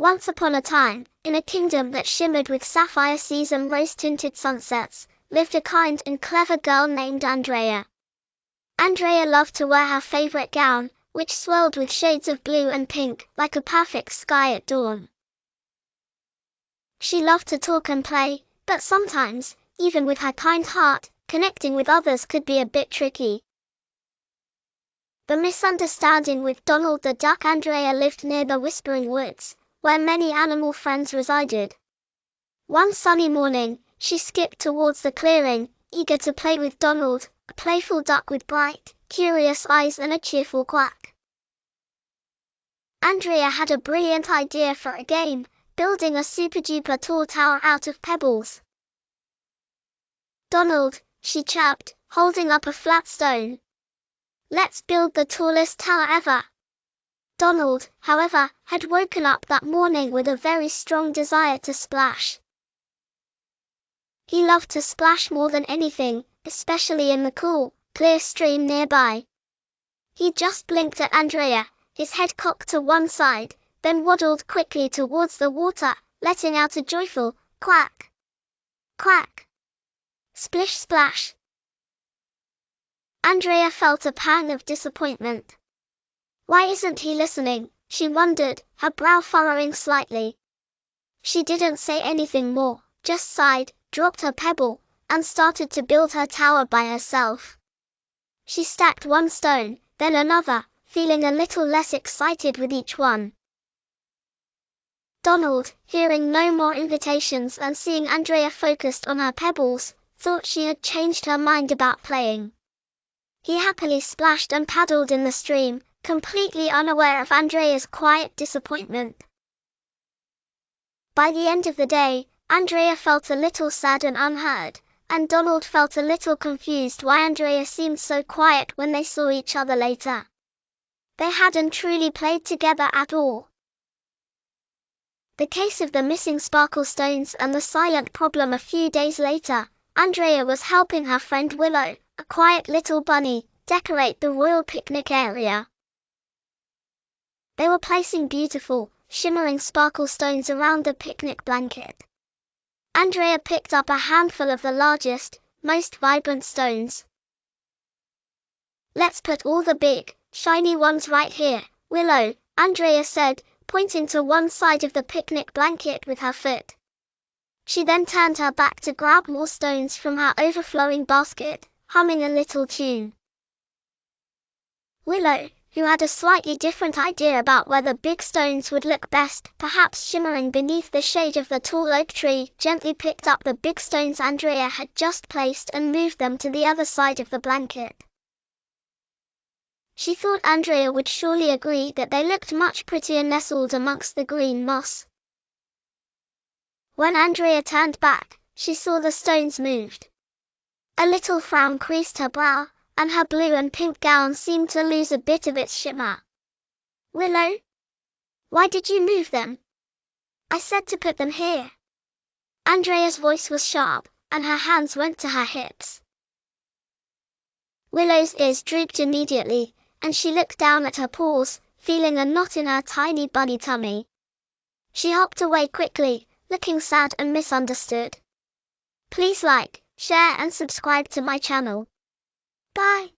Once upon a time, in a kingdom that shimmered with sapphire seas and rose-tinted sunsets, lived a kind and clever girl named Andrea. Andrea loved to wear her favorite gown, which swirled with shades of blue and pink, like a perfect sky at dawn. She loved to talk and play, but sometimes, even with her kind heart, connecting with others could be a bit tricky. The misunderstanding with Donald the duck. Andrea lived near the Whispering Woods, where many animal friends resided. One sunny morning, she skipped towards the clearing, eager to play with Donald, a playful duck with bright, curious eyes and a cheerful quack. Andrea had a brilliant idea for a game, building a super-duper tall tower out of pebbles. "Donald," she chirped, holding up a flat stone. "Let's build the tallest tower ever." Donald, however, had woken up that morning with a very strong desire to splash. He loved to splash more than anything, especially in the cool, clear stream nearby. He just blinked at Andrea, his head cocked to one side, then waddled quickly towards the water, letting out a joyful quack. Quack! Splish splash! Andrea felt a pang of disappointment. Why isn't he listening? She wondered, her brow furrowing slightly. She didn't say anything more, just sighed, dropped her pebble, and started to build her tower by herself. She stacked one stone, then another, feeling a little less excited with each one. Donald, hearing no more invitations and seeing Andrea focused on her pebbles, thought she had changed her mind about playing. He happily splashed and paddled in the stream, completely unaware of Andrea's quiet disappointment. By the end of the day, Andrea felt a little sad and unheard, and Donald felt a little confused why Andrea seemed so quiet when they saw each other later. They hadn't truly played together at all. The case of the missing sparkle stones and the silent problem. A few days later, Andrea was helping her friend Willow, a quiet little bunny, decorate the royal picnic area. They were placing beautiful, shimmering sparkle stones around the picnic blanket. Andrea picked up a handful of the largest, most vibrant stones. "Let's put all the big, shiny ones right here, Willow," Andrea said, pointing to one side of the picnic blanket with her foot. She then turned her back to grab more stones from her overflowing basket, humming a little tune. Willow, who had a slightly different idea about where the big stones would look best, perhaps shimmering beneath the shade of the tall oak tree, gently picked up the big stones Andrea had just placed and moved them to the other side of the blanket. She thought Andrea would surely agree that they looked much prettier nestled amongst the green moss. When Andrea turned back, she saw the stones moved. A little frown creased her brow, and her blue and pink gown seemed to lose a bit of its shimmer. "Willow? Why did you move them? I said to put them here." Andrea's voice was sharp, and her hands went to her hips. Willow's ears drooped immediately, and she looked down at her paws, feeling a knot in her tiny bunny tummy. She hopped away quickly, looking sad and misunderstood. Please like, share and subscribe to my channel. Bye.